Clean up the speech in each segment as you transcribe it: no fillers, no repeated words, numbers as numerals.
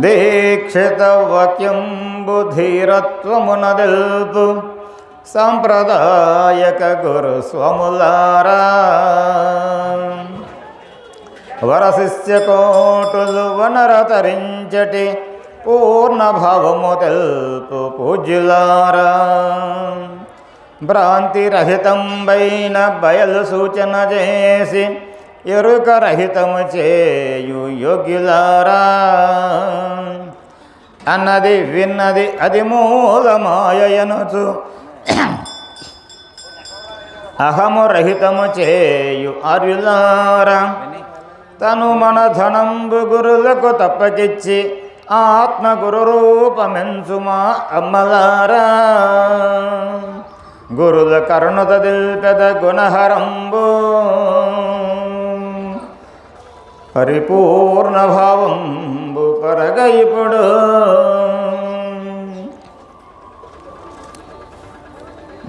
దీక్షితవాక్యంబు ధీరత్వమునదెల్పు సాంప్రదాయక గురు స్వములారా వరశిష్య కోటులు వనరతరించటి పూర్ణభావము తెల్పు పూజ్యులారా భ్రాంతిరహితంబైన బయలు సూచన చేసి ఎరుక రహితము చేయు యోగ్యులారా అన్నది విన్నది అది మూలమాయనుచు అహము రహితము చేయు ఆర్యులారా తను మన ధనంబు గురులకు తప్పకిచ్చి ఆత్మ గురు రూపమెంచుమా అమ్మలారా గురుల కరుణత దిల్పెద గుణహరంబు పరిపూర్ణ భావంబు పరగ ఇప్పుడు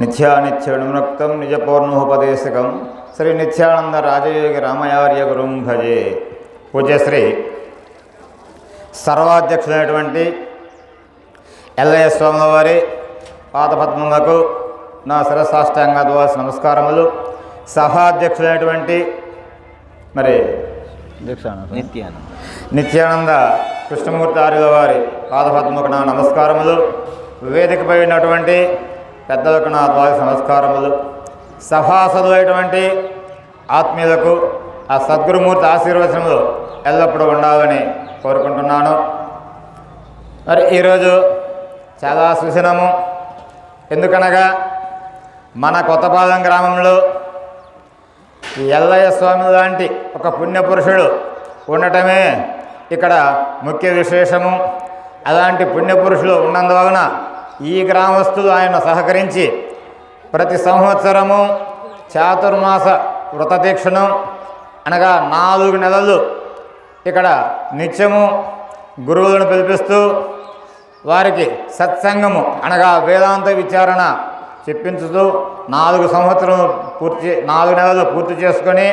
నిత్యానిత్యనుక్తం నిజపూర్ణోపదేశకం శ్రీ నిత్యానంద రాజయోగి రామయార్య గురుం భజే. పూజ్యశ్రీ సర్వాధ్యక్షులైనటువంటి ఎల్లయ్య స్వామి వారి పాదపద్మములకు నా శిరసాష్టాంగ ద్వాస నమస్కారములు. సహాధ్యక్షులైనటువంటి మరి నిత్యానంద కృష్ణమూర్తి ఆర్యుల వారి పాదపద్మకు నా నమస్కారములు. వేదికపై ఉన్నటువంటి పెద్దలకు నా ద్వాస నమస్కారములు. సభాసదులైనటువంటి ఆత్మీయులకు ఆ సద్గురుమూర్తి ఆశీర్వచనములు ఎల్లప్పుడూ ఉండాలని కోరుకుంటున్నాను. మరి ఈరోజు చాలా సుశనము. ఎందుకనగా మన కొత్తపాలెం గ్రామంలో ఎల్లయ్య స్వామి లాంటి ఒక పుణ్యపురుషుడు ఉండటమే ఇక్కడ ముఖ్య విశేషము. అలాంటి పుణ్యపురుషులు ఉన్నందువలన ఈ గ్రామస్తులు ఆయన సహకరించి ప్రతి సంవత్సరము చాతుర్మాస వ్రతదీక్షను అనగా 4 నెలలు ఇక్కడ నిత్యము గురువులను పిలిపిస్తూ వారికి సత్సంగము అనగా వేదాంత విచారణ చెప్పించుతూ 4 నెలలు పూర్తి చేసుకొని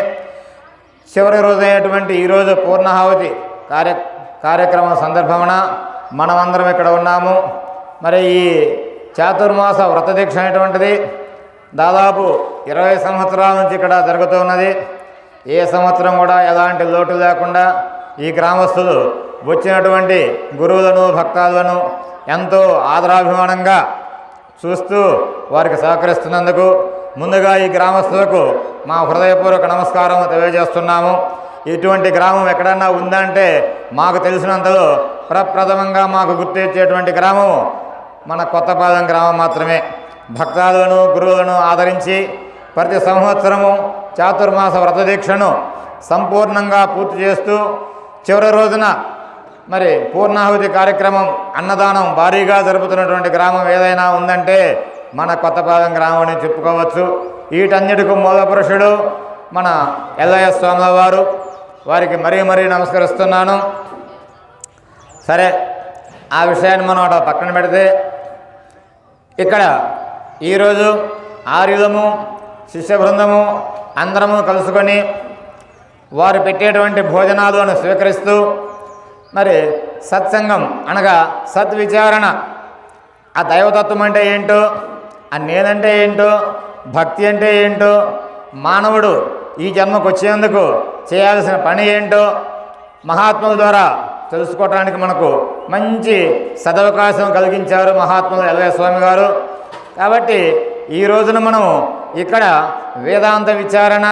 చివరి రోజు అయినటువంటి ఈరోజు పూర్ణాహుతి కార్యక్రమం సందర్భమున మనమందరం ఇక్కడ ఉన్నాము. మరి ఈ చాతుర్మాస వ్రతదీక్ష అనేటువంటిది దాదాపు 20 సంవత్సరాల నుంచి ఇక్కడ జరుగుతున్నది. ఏ సంవత్సరం కూడా ఎలాంటి లోటు లేకుండా ఈ గ్రామస్తులు వచ్చినటువంటి గురువులను భక్తాలను ఎంతో ఆదరాభిమానంగా చూస్తూ వారికి సహకరిస్తున్నందుకు ముందుగా ఈ గ్రామస్తులకు మా హృదయపూర్వక నమస్కారం తెలియజేస్తున్నాము. ఇటువంటి గ్రామం ఎక్కడన్నా ఉందంటే మాకు తెలిసినంతలో ప్రప్రథమంగా మాకు గుర్తించేటువంటి గ్రామం మన కొత్తపాలెం గ్రామం మాత్రమే. భక్తాదులను గురువులను ఆదరించి ప్రతి సంవత్సరము చాతుర్మాస వ్రతదీక్షను సంపూర్ణంగా పూర్తి చేస్తూ చివరి రోజున మరి పూర్ణాహుతి కార్యక్రమం అన్నదానం భారీగా జరుపుతున్నటువంటి గ్రామం ఏదైనా ఉందంటే మన కొత్తపాలెం గ్రామం అని చెప్పుకోవచ్చు. వీటన్నిటికీ మూలపురుషుడు మన ఎల్లయ్య స్వాముల వారు. వారికి మరీ నమస్కరిస్తున్నాను. సరే, ఆ విషయాన్ని మనం అటు పక్కన పెడితే ఇక్కడ ఈరోజు ఆర్యులము శిష్య బృందము అందరము కలుసుకొని వారు పెట్టేటువంటి భోజనాలను స్వీకరిస్తూ మరి సత్సంగం అనగా సద్విచారణ, ఆ దైవతత్వం అంటే ఏంటో, ఆ నేనంటే ఏంటో, భక్తి అంటే ఏంటో, మానవుడు ఈ జన్మకు వచ్చేందుకు చేయాల్సిన పని ఏంటో మహాత్ముల ద్వారా తెలుసుకోవడానికి మనకు మంచి సదవకాశం కలిగించారు మహాత్ములు ఎల్లయ్య స్వామి గారు. కాబట్టి ఈ రోజున మనం ఇక్కడ వేదాంత విచారణ,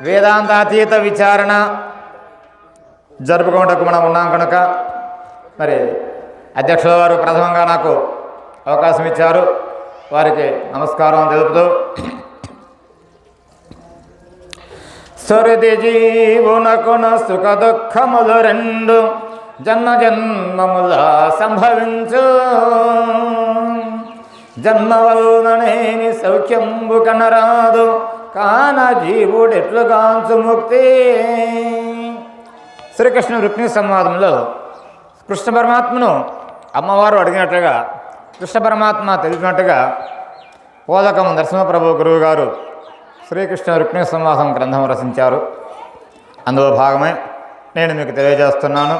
వేదాంతాతీత విచారణ జరుపుకోవడానికి మనం ఉన్నాం కనుక మరి అధ్యక్షుల వారు ప్రథమంగా నాకు అవకాశం ఇచ్చారు. వారికి నమస్కారం తెలుపుతూ సురది జీవునకున సుఖ దుఃఖములు రెండు జన్మముల సంభవించు జన్మ వలననేని సౌఖ్యంబు కనరాదు కాన జీవుడెట్లుగాంచు ముక్తి. శ్రీకృష్ణ రుక్మిణి సంవాదంలో కృష్ణ పరమాత్మను అమ్మవారు అడిగినట్లుగా కృష్ణ పరమాత్మ తెలిపినట్టుగా పోదకం నరసింహప్రభు గురువు గారు శ్రీకృష్ణ రుక్మిణి సంవాదం గ్రంథం రచించారు. అందులో భాగమే నేను మీకు తెలియజేస్తున్నాను.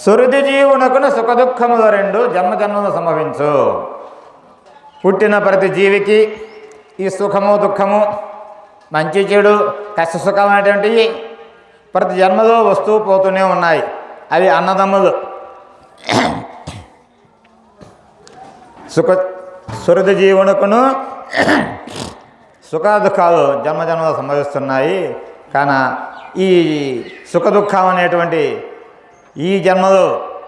సుహృది జీవునకును సుఖ దుఃఖములు రెండు జన్మజన్మలు సంభవించు. పుట్టిన ప్రతి జీవికి ఈ సుఖము దుఃఖము మంచి చెడు కష్ట సుఖం అనేటువంటివి ప్రతి జన్మలో వస్తూ పోతూనే ఉన్నాయి. అవి అన్నదమ్ములు. సుహృది జీవునకును సుఖ దుఃఖాలు జన్మజన్మలో సంభవిస్తున్నాయి. కానీ ఈ సుఖ దుఃఖం అనేటువంటి ఈ జన్మలో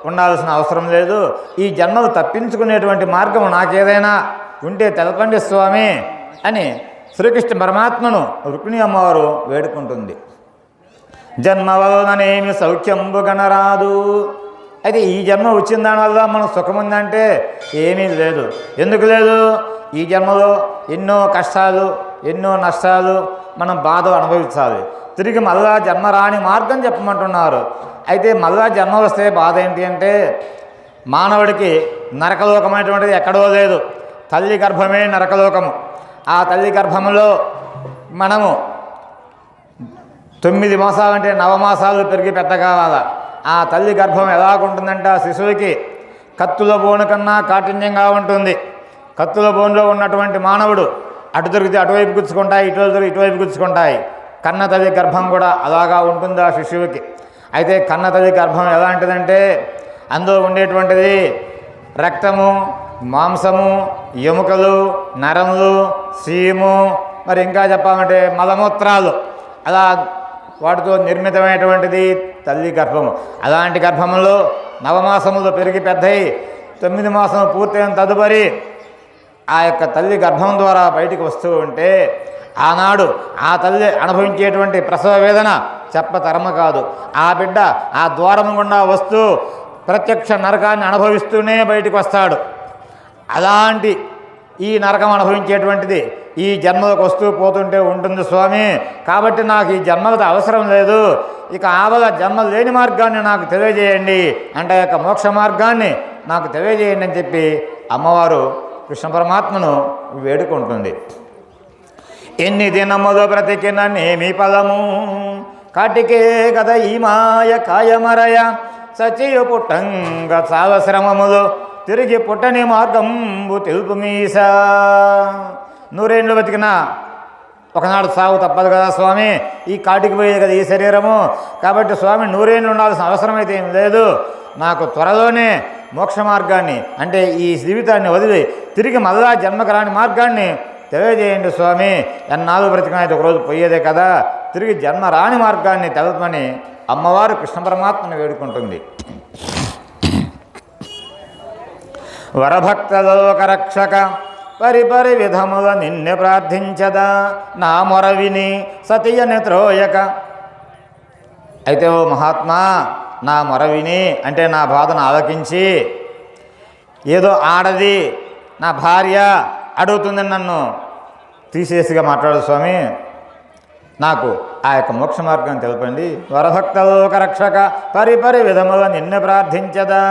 ఉండాల్సిన అవసరం లేదు. ఈ జన్మలు తప్పించుకునేటువంటి మార్గం నాకేదైనా ఉంటే తెలపండి స్వామి అని శ్రీకృష్ణ పరమాత్మను రుక్మిణి అమ్మవారు వేడుకుంటుంది. జన్మ వలననేమి సౌఖ్యంబు గణరాదు. అయితే ఈ జన్మ వచ్చిన దానివల్ల మనకు సుఖం ఉందంటే ఏమీ లేదు. ఎందుకు లేదు? ఈ జన్మలో ఎన్నో కష్టాలు ఎన్నో నష్టాలు మనం బాధ అనుభవించాలి. తిరిగి మళ్ళా జన్మ రాని మార్గం చెప్పమంటున్నారు. అయితే మళ్ళా జన్మ వస్తే బాధ ఏంటి అంటే మానవుడికి నరకలోకమైనటువంటిది ఎక్కడో లేదు. తల్లి గర్భమే నరకలోకము. ఆ తల్లి గర్భంలో మనము 9 మాసాలంటే 9 మాసాలు పెరిగి పెద్ద కావాలా. ఆ తల్లి గర్భం ఎలాగుంటుందంటే ఆ శిశువుకి కత్తుల బోను కన్నా కాఠిన్యంగా ఉంటుంది. కత్తుల బోన్లో ఉన్నటువంటి మానవుడు అటు తిరిగితే అటువైపు గుచ్చుకుంటాయి, ఇటువైపు గుచ్చుకుంటాయి. కన్న తల్లి గర్భం కూడా అలాగా ఉంటుంది ఆ శిశువుకి. అయితే కన్న తల్లి గర్భం ఎలాంటిదంటే అందులో ఉండేటువంటిది రక్తము, మాంసము, ఎముకలు, నరములు, సీము, మరి ఇంకా చెప్పాలంటే మలమూత్రాలు, అలా వాటితో నిర్మితమైనటువంటిది తల్లి గర్భము. అలాంటి గర్భంలో 9 మాసములు పెరిగి పెద్దయి 9 మాసం పూర్తయిన తదుపరి ఆ యొక్క తల్లి గర్భం ద్వారా బయటికి వస్తూ ఉంటే ఆనాడు ఆ తల్లి అనుభవించేటువంటి ప్రసవ వేదన చెప్పతరమ కాదు. ఆ బిడ్డ ఆ ద్వారం గుండా వస్తూ ప్రత్యక్ష నరకాన్ని అనుభవిస్తూనే బయటికి వస్తాడు. అలాంటి ఈ నరకం అనుభవించేటువంటిది ఈ జన్మలకు వస్తూ పోతుంటే ఉంటుంది స్వామి. కాబట్టి నాకు ఈ జన్మలతో అవసరం లేదు. ఇక ఆవల జన్మ లేని మార్గాన్ని నాకు తెలియజేయండి అంటే యొక్క మోక్ష మార్గాన్ని నాకు తెలియజేయండి అని చెప్పి అమ్మవారు కృష్ణ పరమాత్మను వేడుకుంటుంది. ఎన్ని దినములు బ్రతికిననేమి ఫలము కాటికే కదా ఈ మాయ కాయమరయ సచియు పుట్టంగ సావశ్రమములు తిరిగి పుట్టని మార్గంబు తెలుపు మీసా. 100 ఏళ్ళు బతికినా ఒకనాడు సాగు తప్పదు కదా స్వామి. ఈ కాటికి పోయే కదా ఈ శరీరము. కాబట్టి స్వామి 100 ఏళ్ళు ఉండాల్సిన అవసరం అయితే ఏం లేదు. నాకు త్వరలోనే మోక్ష మార్గాన్ని అంటే ఈ జీవితాన్ని వదిలి తిరిగి మళ్ళా జన్మకు రాని మార్గాన్ని తెలియజేయండి స్వామి. ఎన్నాళ్ళు బ్రతికినా అయితే ఒకరోజు పోయేదే కదా. తిరిగి జన్మ రాని మార్గాన్ని తెలపమని అమ్మవారు కృష్ణ పరమాత్మను వేడుకుంటుంది. వరభక్తలోక రక్షక పరిపరి విధముల నిన్ను ప్రార్థించదా నా మొర విని సతియని త్రోయక. అయితే ఓ మహాత్మా నా మొర విని అంటే నా బాధను ఆలకించి, ఏదో ఆడది నా భార్య అడుగుతుందని నన్ను తీసేసిగా మాట్లాడు స్వామి, నాకు ఆ యొక్క మోక్ష మార్గాన్ని తెలపండి. వరభక్తలోక రక్షక పరిపరి విధముల నిన్ను ప్రార్థించదా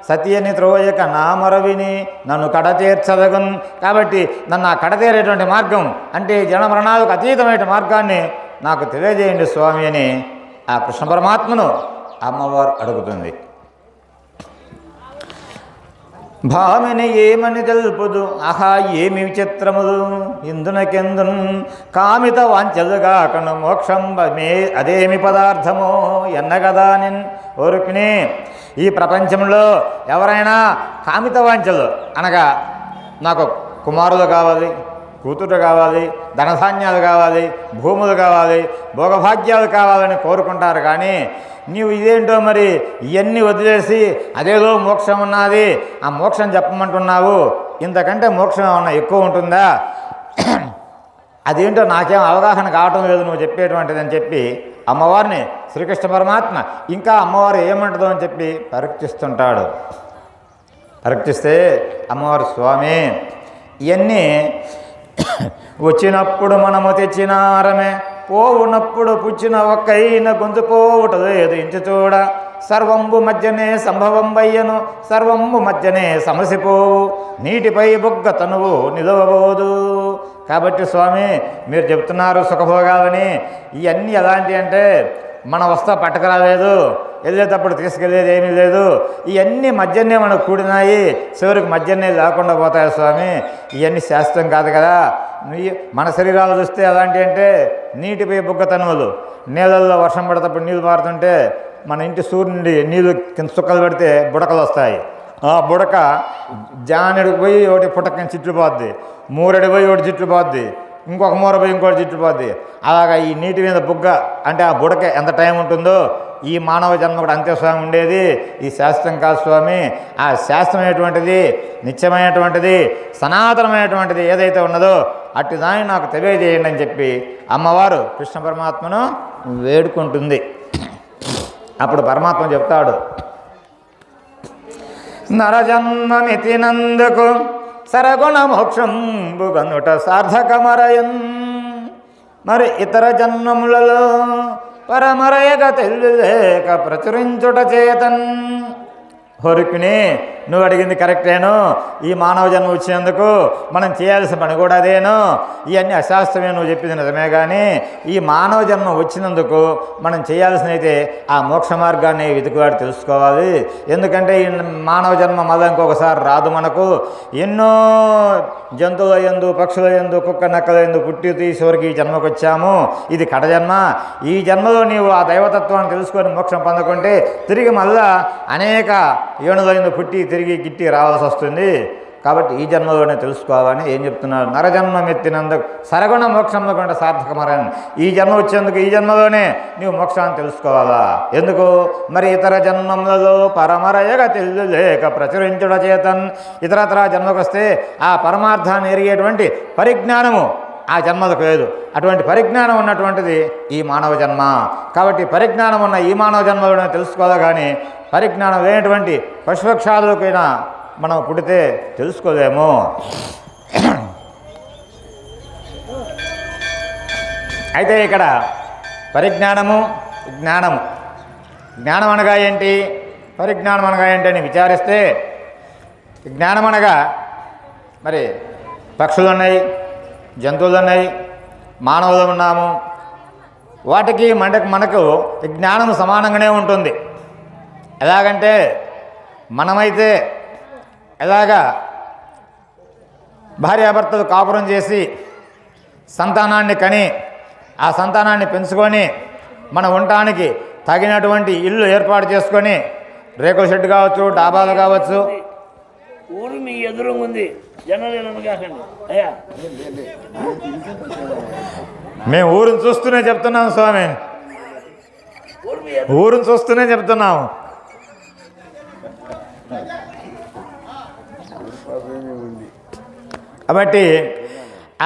సతియని త్రోయక నా మొరవిని నన్ను కడతీర్చదగున్. కాబట్టి నన్ను ఆ కడతీరేటువంటి మార్గం అంటే జనమరణాలకు అతీతమైన మార్గాన్ని నాకు తెలియజేయండి స్వామి అని ఆ కృష్ణ పరమాత్మను అమ్మవారు అడుగుతుంది. భామిని ఏమని తెలుపుదు ఆహా ఏమి విచిత్రములు ఇందునకెందున్ కామిత వాంఛలుగాకను మోక్షంబమే అదేమి పదార్థమో ఎన్నగదా నిన్. ఓరుకుని ఈ ప్రపంచంలో ఎవరైనా కామిత వాంఛలు అనగా నాకు కుమారులు కావాలి, కూతురు కావాలి, ధనధాన్యాలు కావాలి, భూములు కావాలి, భోగభాగ్యాలు కావాలని కోరుకుంటారు. కానీ నీవు ఇదేంటో మరి ఇవన్నీ వదిలేసి అదేదో మోక్షం ఉన్నది ఆ మోక్షం చెప్పమంటున్నావు, ఇంతకంటే మోక్షం ఏమన్నా ఎక్కువ ఉంటుందా? అదేంటో నాకేం అవగాహన కావటం లేదు నువ్వు చెప్పేటువంటిది అని చెప్పి అమ్మవారిని శ్రీకృష్ణ పరమాత్మ ఇంకా అమ్మవారు ఏమంటుందో అని చెప్పి పరీక్షిస్తుంటాడు. పరీక్షిస్తే అమ్మవారు స్వామి ఇవన్నీ వచ్చినప్పుడు మనము తెచ్చినారమే పోవునప్పుడు పుచ్చిన ఒక్కైన గొంతు పోవుట లేదు ఇంటి చూడ సర్వంబు మధ్యనే సంభవం వయ్యను సర్వంబు మధ్యనే సమసిపోవు నీటిపై బొగ్గ తనువు నిలవబోదు. కాబట్టి స్వామి మీరు చెప్తున్నారు సుఖభోగాలని, ఇవన్నీ ఎలాంటి అంటే మన వస్తా పట్టకరాలేదు వెళ్ళేటప్పుడు తీసుకెళ్ళేది ఏమీ లేదు. ఇవన్నీ మధ్యనే మనకు కూడినాయి, చివరికి మధ్యనే లేకుండా పోతాయి స్వామి. ఇవన్నీ శాస్త్రం కాదు కదా. మన శరీరాలు చూస్తే అలాంటి అంటే నీటిపై బుగ్గతనువులు, నీళ్ళల్లో వర్షం పడేటప్పుడు నీళ్ళు పారుతుంటే మన ఇంటి సూర్యుడి నీళ్ళు కింద చుక్కలు పెడితే బుడకలు వస్తాయి. ఆ బుడక జానెడికి పోయి ఒకటి పుట్టకని చిట్లు పోద్ది, మూరెడి పోయి ఒకటి చిట్లు పోద్ది, ఇంకొక మూర పోయి ఇంకోటి చిట్లు పోద్ది. అలాగా ఈ నీటి మీద బుగ్గ అంటే ఆ బుడక ఎంత టైం ఉంటుందో ఈ మానవ జన్మ కూడా అంతే స్వామి ఉండేది. ఈ శాస్త్రం కాదు స్వామి. ఆ శాస్త్రమైనటువంటిది, నిత్యమైనటువంటిది, సనాతనమైనటువంటిది ఏదైతే ఉన్నదో అట్టి దాన్ని నాకు తెలియజేయండి అని చెప్పి అమ్మవారు కృష్ణ పరమాత్మను వేడుకుంటుంది. అప్పుడు పరమాత్మ చెప్తాడు, నరజన్మమితినందుకు సరగుణ మోక్షంబు గనుట సార్థకమరయన్. మరి ఇతర జన్మములలో పరమరయగ తెలియలేక ప్రచురించుట చేతన్. హొరుకుని నువ్వు అడిగింది కరెక్టేను. ఈ మానవ జన్మ వచ్చినందుకు మనం చేయాల్సిన పని కూడా అదేను. ఇవన్నీ అశాస్త్రమే, నువ్వు చెప్పింది నిజమే. కానీ ఈ మానవ జన్మ వచ్చినందుకు మనం చేయాల్సిన అయితే ఆ మోక్ష మార్గాన్ని వెతుకులాడి తెలుసుకోవాలి. ఎందుకంటే ఈ మానవ జన్మ మళ్ళీ ఇంకొకసారి రాదు మనకు. ఎన్నో జంతువుల యందు, పక్షుల యందు, కుక్క నక్కల యందు పుట్టి తీసేవరకు ఈ జన్మకు వచ్చాము. ఇది కడ జన్మ. ఈ జన్మలో నీవు ఆ దైవతత్వాన్ని తెలుసుకొని మోక్షం పొందకుంటే తిరిగి మళ్ళా అనేక ఏణులైన పుట్టి తిరిగి గిట్టి రావాల్సి వస్తుంది. కాబట్టి ఈ జన్మలోనే తెలుసుకోవాలని ఏం చెప్తున్నారు, నరజన్మమెత్తినందుకు సరగుణ మోక్షంలో కొంటే సార్థకమరని. ఈ జన్మ వచ్చేందుకు ఈ జన్మలోనే నీవు మోక్షాన్ని తెలుసుకోవాలా. ఎందుకు మరి ఇతర జన్మములలో పరమరయగ తెలియలేక ప్రచురించుట చేతన్. ఇతరతర జన్మకు వస్తే ఆ పరమార్థాన్ని ఎరిగేటువంటి పరిజ్ఞానము ఆ జన్మలకు లేదు. అటువంటి పరిజ్ఞానం ఉన్నటువంటిది ఈ మానవ జన్మ. కాబట్టి పరిజ్ఞానం ఉన్న ఈ మానవ జన్మలోనే తెలుసుకోవాలి. కానీ పరిజ్ఞానం లేనటువంటి పశుపక్షాదులకైనా మనం పుడితే తెలుసుకోలేము. అయితే ఇక్కడ పరిజ్ఞానము, జ్ఞానము. జ్ఞానం అనగా ఏంటి, పరిజ్ఞానం అనగా ఏంటి అని విచారిస్తే, జ్ఞానం అనగా మరి పక్షులు ఉన్నాయి, జంతువులు ఉన్నాయి, మానవులు ఉన్నాము. వాటికి మనకు జ్ఞానం సమానంగానే ఉంటుంది. ఎలాగంటే మనమైతే ఎలాగా భార్యాభర్తలు కాపురం చేసి సంతానాన్ని కని ఆ సంతానాన్ని పెంచుకొని మన ఉండటానికి తగినటువంటి ఇల్లు ఏర్పాటు చేసుకొని, రేకుల షెడ్ కావచ్చు, డాబాలు కావచ్చు. ఊరు మీ ఎదురుగా ఉంది, జనాలు కాకండి అయ్యా. మేము ఊరిని చూస్తూనే చెప్తున్నాము స్వామి, ఊరిని చూస్తూనే చెప్తున్నాము. కాబట్టి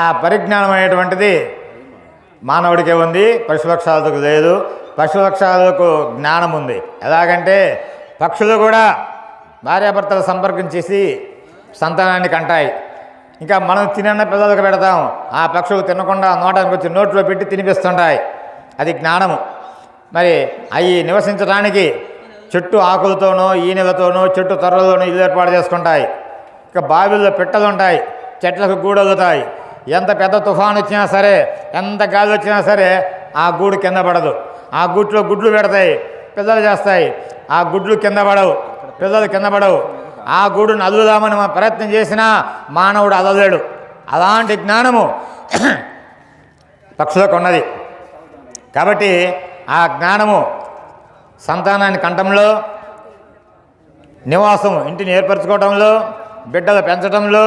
ఆ పరిజ్ఞానం అనేటువంటిది మానవుడికే ఉంది, పశుపక్షాలకు లేదు. పశుపక్షాలకు జ్ఞానం ఉంది. ఎలాగంటే పక్షులు కూడా భార్యాభర్తలు సంపర్కం చేసి సంతానాన్ని కంటాయి. ఇంకా మనం తినన్న పిల్లలకు పెడతాం, ఆ పక్షులు తినకుండా నోటానికి వచ్చి నోట్లో పెట్టి తినిపిస్తుంటాయి. అది జ్ఞానము. మరి అవి నివసించడానికి చెట్టు ఆకులతోనో, ఈనెలతోనో, చెట్టు తొర్రలతోనో ఇల్లు ఏర్పాటు చేసుకుంటాయి. ఇక బావిల్లో పిట్టలు ఉంటాయి, చెట్లకు గూడొలుతాయి. ఎంత పెద్ద తుఫాను వచ్చినా సరే, ఎంత గాలి వచ్చినా సరే ఆ గూడు కింద పడదు. ఆ గూట్లో గుడ్లు పెడతాయి, పిల్లలు చేస్తాయి. ఆ గుడ్లు కింద పడవు, పిల్లలు కింద పడవు. ఆ గూడును అల్లుదామని మనం ప్రయత్నం చేసినా మానవుడు అదలేడు. అలాంటి జ్ఞానము పక్షులకు ఉన్నది. కాబట్టి ఆ జ్ఞానము సంతానాన్ని కంఠంలో, నివాసం ఇంటిని ఏర్పరచుకోవడంలో, బిడ్డలు పెంచడంలో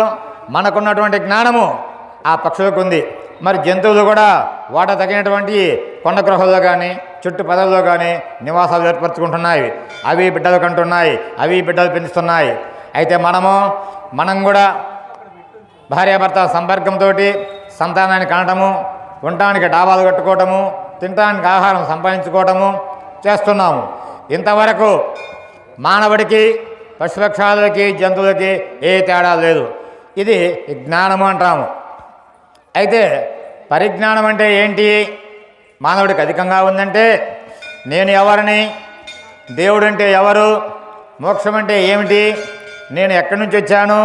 మనకున్నటువంటి జ్ఞానము ఆ పక్షులకు ఉంది. మరి జంతువులు కూడా వాట తగినటువంటి కొండ గృహాల్లో కానీ, చుట్టు పొదల్లో కానీ నివాసాలు ఏర్పరచుకుంటున్నాయి. అవి బిడ్డలు కంటున్నాయి, అవి బిడ్డలు పెంచుతున్నాయి. అయితే మనం కూడా భార్యాభర్త సంపర్కంతో సంతానాన్ని కనటము, ఉండటానికి డాబాలు కట్టుకోవటము, తినటానికి ఆహారం సంపాదించుకోవటము చేస్తున్నాము. ఇంతవరకు మానవుడికి, పశుపక్షాలకి, జంతువులకి ఏ తేడా లేదు. ఇది జ్ఞానము అంటాము. అయితే పరిజ్ఞానం అంటే ఏంటి, మానవుడికి అధికంగా ఉందంటే నేను ఎవరిని, దేవుడు అంటే ఎవరు, మోక్షం అంటే ఏమిటి, నేను ఎక్కడి నుంచి వచ్చాను,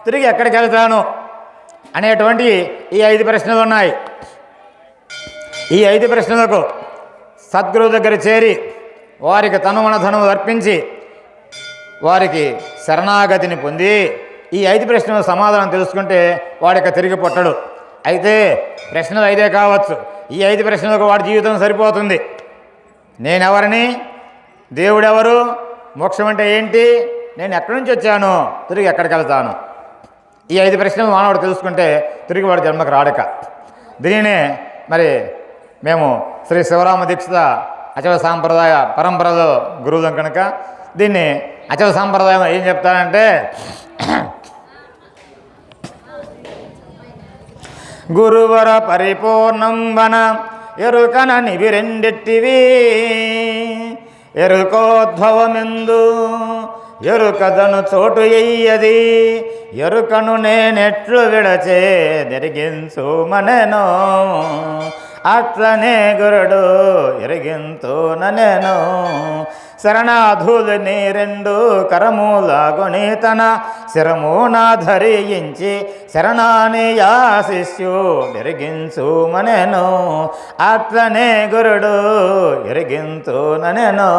తిరిగి ఎక్కడికి వెళ్తాను అనేటువంటి ఈ 5 ప్రశ్నలు ఉన్నాయి. ఈ 5 ప్రశ్నలకు సద్గురువు దగ్గర చేరి వారికి తనుమన ధనము అర్పించి వారికి శరణాగతిని పొంది ఈ 5 ప్రశ్నల సమాధానం తెలుసుకుంటే వాడికి తిరిగి పుట్టడు. అయితే ప్రశ్నలు 5 కావచ్చు, ఈ 5 ప్రశ్నలకు వాడి జీవితం సరిపోతుంది. నేనెవరిని, దేవుడెవరు, మోక్షం అంటే ఏంటి, నేను ఎక్కడి నుంచి వచ్చాను, తిరిగి ఎక్కడికి వెళ్తాను, ఈ 5 ప్రశ్నలు మానవుడు తెలుసుకుంటే తిరిగి వాడు జన్మకు రాడక. దీనినే మరి మేము శ్రీ శివరామ దీక్షిత అచల సాంప్రదాయ పరంపరలో గురువులం కనుక దీన్ని అచల సాంప్రదాయం ఏం చెప్తారంటే, గురువర పరిపూర్ణంబన ఎరుకన నివిరెండెట్టివి ఎరుకోద్భవమెందు ఎరుకదను చోటు ఎయ్యది ఎరుకను నేనెట్లు విడచే నెరిగించు మనెనో అట్లనే గురుడు ఎరిగింతుననెను శరణాధులని 2 కరములాగుని తన శిరమున ధరించి శరణాని యాశిష్యు ఎరిగించుమనెను అట్లనే గురుడు ఎరిగింతుననెను.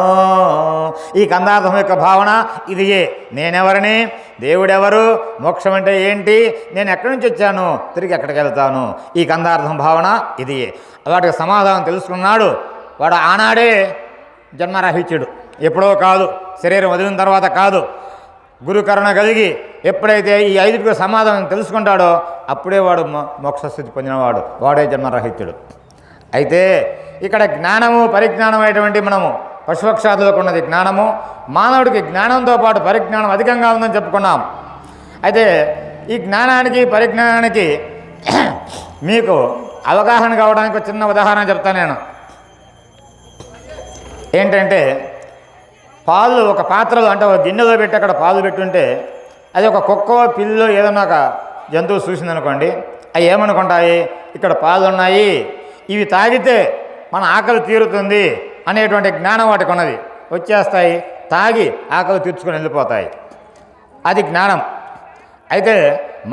ఈ కందార్థం యొక్క భావన ఇదియే. నేనెవరిని, దేవుడెవరు, మోక్షం అంటే ఏంటి, నేను ఎక్కడి నుంచి వచ్చాను, తిరిగి ఎక్కడికి వెళ్తాను, ఈ కందార్థం భావన ఇదియే. వాటికి సమాధానం తెలుసుకున్నాడు వాడు ఆనాడే జన్మరాహిత్యుడు. ఎప్పుడో కాదు, శరీరం వదిలిన తర్వాత కాదు, గురుకరుణ కలిగి ఎప్పుడైతే ఈ 5 సమాధానం తెలుసుకుంటాడో అప్పుడే వాడు మోక్షస్థితి పొందినవాడు, వాడే జన్మరాహిత్యుడు. అయితే ఇక్కడ జ్ఞానము పరిజ్ఞానం అనేటువంటి మనము పశుపక్షాదులకు ఉన్నది జ్ఞానము, మానవుడికి జ్ఞానంతో పాటు పరిజ్ఞానం అధికంగా ఉందని చెప్పుకున్నాం. అయితే ఈ జ్ఞానానికి పరిజ్ఞానానికి మీకు అవగాహన కావడానికి ఒక చిన్న ఉదాహరణ చెప్తాను నేను. ఏంటంటే పాలు ఒక పాత్రలో అంటే ఒక గిన్నెలో పెట్టి అక్కడ పాలు పెట్టుంటే అది ఒక కుక్కో పిల్లో ఏదన్నా ఒక జంతువు చూసిందనుకోండి, అవి ఏమనుకుంటాయి, ఇక్కడ పాలు ఉన్నాయి, ఇవి తాగితే మన ఆకలి తీరుతుంది అనేటువంటి జ్ఞానం వాటికి ఉన్నది. వచ్చేస్తాయి, తాగి ఆకలి తీర్చుకొని వెళ్ళిపోతాయి. అది జ్ఞానం. అయితే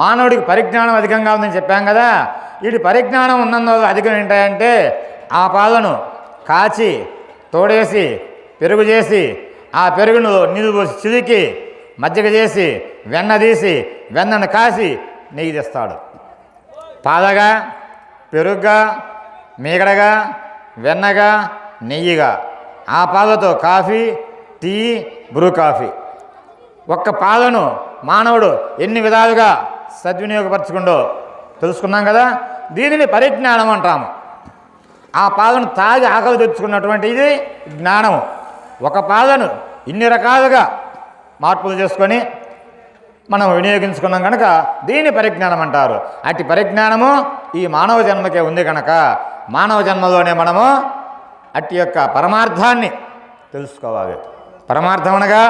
మానవుడికి పరిజ్ఞానం అధికంగా ఉందని చెప్పాం కదా, వీటి పరిజ్ఞానం ఉన్నందువల్ల అధికం ఏంటంటే ఆ పాలను కాచి తోడేసి పెరుగు చేసి ఆ పెరుగును నీళ్ళు పోసి చిలికి మజ్జిగ చేసి వెన్న తీసి వెన్నను కాసి నెయ్యి తెస్తాడు. పాలగా, పెరుగుగా, మీగడగా, వెన్నగా, నెయ్యిగా, ఆ పాలతో కాఫీ, టీ, బ్రూ కాఫీ. ఒక్క పాలను మానవుడు ఎన్ని విధాలుగా సద్వినియోగపరచుకుండో తెలుసుకున్నాం కదా, దీనిని పరిజ్ఞానం అంటాము. ఆ పాలను తాగి ఆకలి తెచ్చుకున్నటువంటి ఇది జ్ఞానము. ఒక పాలను ఇన్ని రకాలుగా మార్పులు చేసుకొని మనం వినియోగించుకున్నాం కనుక దీని పరిజ్ఞానం అంటారు. అట్టి పరిజ్ఞానము ఈ మానవ జన్మకే ఉంది కనుక మానవ జన్మలోనే మనము అట్టి యొక్క పరమార్థాన్ని తెలుసుకోవాలి. పరమార్థం అనగా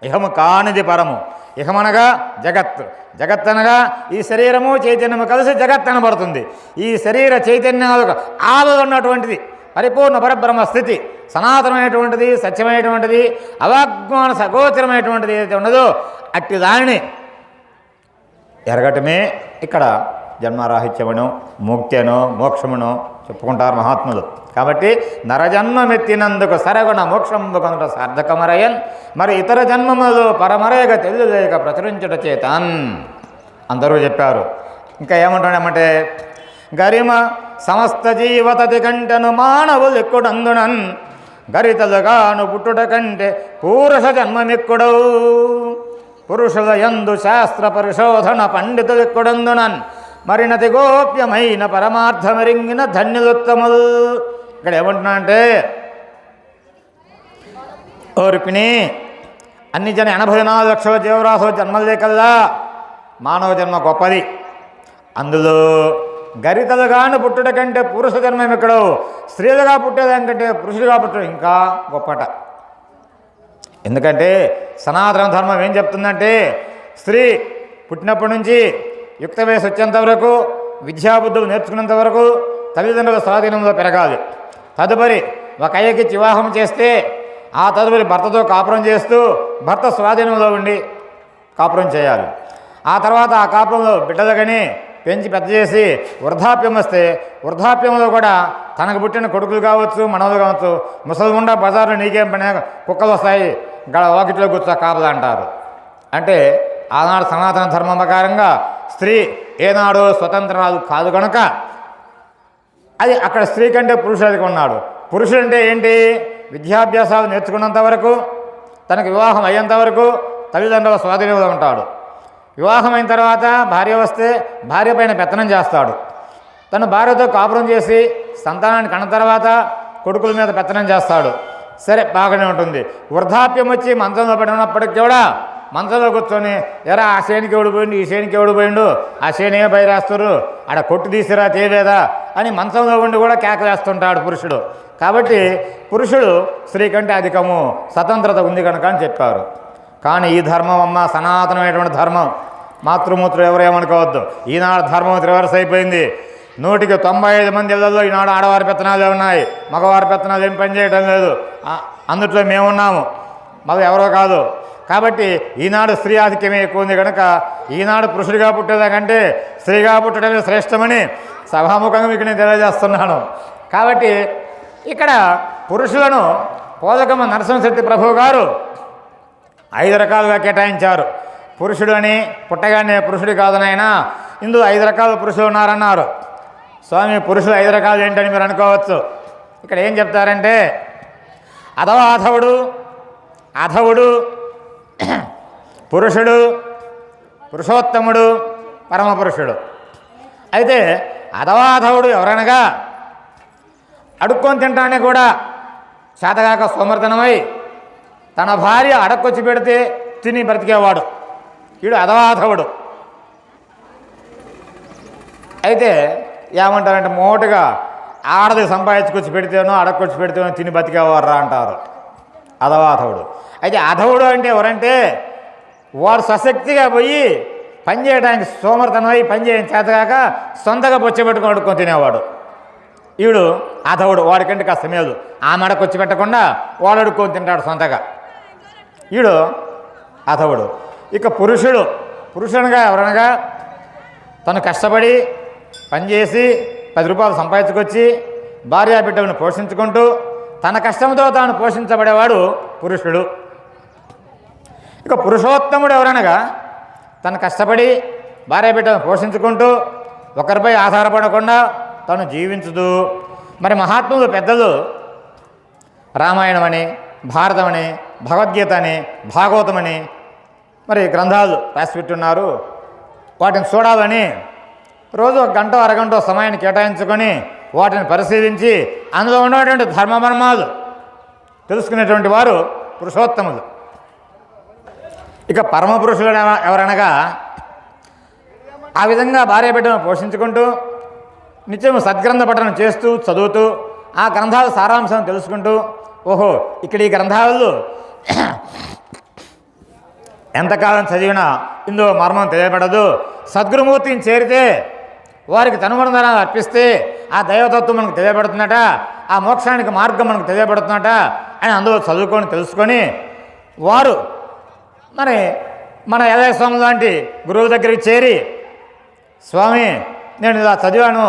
ఇహము కానిది పరము, ఇహమనగా జగత్, జగత్ అనగా ఈ శరీరము చైతన్యము కలిసి జగత్ అనబడుతుంది. ఈ శరీర చైతన్యాలకు ఆలో ఉన్నటువంటిది పరిపూర్ణ పరబ్రహ్మ స్థితి, సనాతనమైనటువంటిది, సత్యమైనటువంటిది, అవాగ్మాన సగోచరమైనటువంటిది ఏదైతే ఉన్నదో అట్టి దానిని ఎరగటమే ఇక్కడ జన్మరాహిత్యమనో ముక్తనో మోక్షమునో చెప్పుకుంటారు మహాత్ములు. కాబట్టి నరజన్మమెత్తినందుకు సరగుణ మోక్షంబు కనుక సార్థకమరయన్ మరి ఇతర జన్మములో పరమరేగ తెలియలేక ప్రచురించుట చేతన్ అందరూ చెప్పారు. ఇంకా ఏమంటాడేమంటే గరిమ సమస్త జీవతతి కంటను మానవులు ఎక్కుడందునన్ గరితలుగాను పుట్టుట కంటే పూరుష జన్మమెక్కుడవు పురుషుల యందు శాస్త్ర పరిశోధన పండితులు ఎక్కుడందునన్ మరినతి గోప్యమైన పరమార్థమరింగిన ధన్యులుత్తములు. ఇక్కడ ఏమంటున్నా అంటే ఓర్పిని అన్ని జన 84 లక్షల జీవరాశుల జన్మలే కల్లా మానవ జన్మ గొప్పది. అందులో గరితలుగాను పుట్టుట కంటే పురుష జన్మం ఎక్కడో స్త్రీలుగా పుట్టేదానికంటే పురుషులుగా పుట్టడం ఇంకా గొప్పట. ఎందుకంటే సనాతన ధర్మం ఏం చెప్తుందంటే స్త్రీ పుట్టినప్పటి నుంచి యుక్త వయసు వచ్చేంత వరకు విద్యాబుద్ధులు నేర్చుకున్నంత వరకు తల్లిదండ్రుల స్వాధీనంలో పెరగాలి. తదుపరి ఒక అయ్యకి వివాహం చేస్తే ఆ తదుపరి భర్తతో కాపురం చేస్తూ భర్త స్వాధీనంలో ఉండి కాపురం చేయాలి. ఆ తర్వాత ఆ కాపురంలో బిడ్డలు కానీ పెంచి పెద్ద చేసి వృద్ధాప్యం వస్తే వృద్ధాప్యంలో కూడా తనకు పుట్టిన కొడుకులు కావచ్చు మనవలు కావచ్చు ముసలిగుండా బజార్లో నీకేం పని కుక్కలు వస్తాయి వాకిట్లో కూర్చో కాపలా అంటారు. అంటే ఆనాడు సనాతన ధర్మం ప్రకారంగా స్త్రీ ఏనాడు స్వతంత్రాలు కాదు కనుక అది అక్కడ స్త్రీ కంటే పురుషుడికి ఉన్నాడు. పురుషుడు అంటే ఏంటి? విద్యాభ్యాసాలు నేర్చుకున్నంత వరకు, తనకు వివాహం అయ్యేంత వరకు తల్లిదండ్రుల స్వాధీనంలో ఉంటాడు. వివాహం అయిన తర్వాత భార్య వస్తే భార్య పైన పెత్తనం చేస్తాడు. తను భార్యతో కాపురం చేసి సంతానాన్ని కన్న తర్వాత కొడుకుల మీద పెత్తనం చేస్తాడు. సరే, బాగానే ఉంటుంది. వృద్ధాప్యం వచ్చి మంచంలో పడినప్పటికి కూడా మంచంలో కూర్చొని ఎరా ఆ శ్రేణికి ఎవడిపోయిండు, ఈ శ్రేణికి ఎవడిపోయిండు, ఆ శ్రేణి ఏ బయరాస్తారు, ఆడ కొట్టు తీసిరా తేలేదా అని మంచంలో ఉండి కూడా కేకలేస్తుంటాడు పురుషుడు. కాబట్టి పురుషుడు స్త్రీ కంటే అధికము, స్వతంత్రత ఉంది కనుక అని చెప్పారు. కానీ ఈ ధర్మం అమ్మ సనాతనమైనటువంటి ధర్మం. మాతృమూత్రులు ఎవరేమనుకోవద్దు. ఈనాడు ధర్మం రివర్స్ అయిపోయింది. 100కి 95 మంది ఇళ్లలో ఈనాడు ఆడవారి పెత్తనాలే ఉన్నాయి, మగవారి పెత్తనాలు ఏం పనిచేయటం లేదు. అందుట్లో మేమున్నాము, మగ ఎవరో కాదు. కాబట్టి ఈనాడు స్త్రీ ఆధిక్యమే ఎక్కువ ఉంది కనుక ఈనాడు పురుషుడిగా పుట్టేదాకంటే స్త్రీగా పుట్టడమే శ్రేష్టమని సభాముఖంగా మీకు నేను తెలియజేస్తున్నాను. కాబట్టి ఇక్కడ పురుషులను పోదకమ్మ నరసింహశెట్టి ప్రభు గారు 5 రకాలుగా కేటాయించారు. పురుషుడు అని పుట్టగానే పురుషుడు కాదనైనా ఇందులో 5 రకాల పురుషులు ఉన్నారన్నారు. స్వామి, పురుషులు 5 రకాలు ఏంటని మీరు అనుకోవచ్చు. ఇక్కడ ఏం చెప్తారంటే అధవుడు, పురుషుడు, పురుషోత్తముడు, పరమపురుషుడు. అయితే అధవుడు ఎవరనగా అడుక్కొని తింటానే కూడా చేతగాక సోమర్తనమై తన భార్య అడక్కొచ్చి పెడితే తిని బ్రతికేవాడు, వీడు అధవుడు. అయితే ఏమంటారంటే మోటుగా ఆడది సంపాదించుకొచ్చి పెడితేనో అడక్కొచ్చి పెడితేనో తిని బతికేవారా అంటారు అధవుడు. అయితే అధవుడు అంటే ఎవరంటే వాడు స్వశక్తిగా పోయి పని చేయడానికి సోమర్తనమై పని చేయడం చేతగాక సొంతగా బొచ్చబెట్టుకుని అడుక్కొని తినేవాడు, వీడు అధవుడు. వాడికంటే కాస్త మేలు, ఆమె అడకొచ్చి పెట్టకుండా వాడు అడుక్కొని తింటాడు సొంతగా, వీడు అధవుడు. ఇక పురుషునిగా ఎవరనగా తను కష్టపడి పనిచేసి 10 రూపాయలు సంపాదించుకొచ్చి భార్యా బిడ్డలను పోషించుకుంటూ తన కష్టంతో తాను పోషించబడేవాడు పురుషుడు. ఇక పురుషోత్తముడు ఎవరనగా తను కష్టపడి భార్య బిడ్డలను పోషించుకుంటూ ఒకరిపై ఆధారపడకుండా తను జీవించుతూ, మరి మహాత్ములు పెద్దలు రామాయణమని, భారతమని, భగవద్గీత అని, భాగవతమని మరి గ్రంథాలు రాసిపెట్టున్నారు. వాటిని చూడాలని రోజు 1 గంట అరగంట సమయాన్ని కేటాయించుకొని వాటిని పరిశీలించి అందులో ఉన్నటువంటి ధర్మమర్మాలు తెలుసుకునేటువంటి వారు పురుషోత్తములు. ఇక పరమపురుషులు ఎవరనగా ఆ విధంగా భార్య బిడ్డను పోషించుకుంటూ నిత్యం సద్గ్రంథ పఠనం చేస్తూ చదువుతూ ఆ గ్రంథాల సారాంశం తెలుసుకుంటూ, ఓహో ఇక్కడ ఈ గ్రంథాలలో ఎంతకాలం చదివినా ఇందులో మర్మం తెలియబడదు, సద్గురుమూర్తిని చేరితే వారికి తనుబంధనాలు అర్పిస్తే ఆ దైవతత్వం మనకు తెలియబడుతున్నట, ఆ మోక్షానికి మార్గం మనకు తెలియబడుతున్నట అని అందులో చదువుకొని తెలుసుకొని వారు మరి మన యదయ స్వామి లాంటి గురువు దగ్గరికి చేరి, స్వామి నేను ఇలా చదివాను,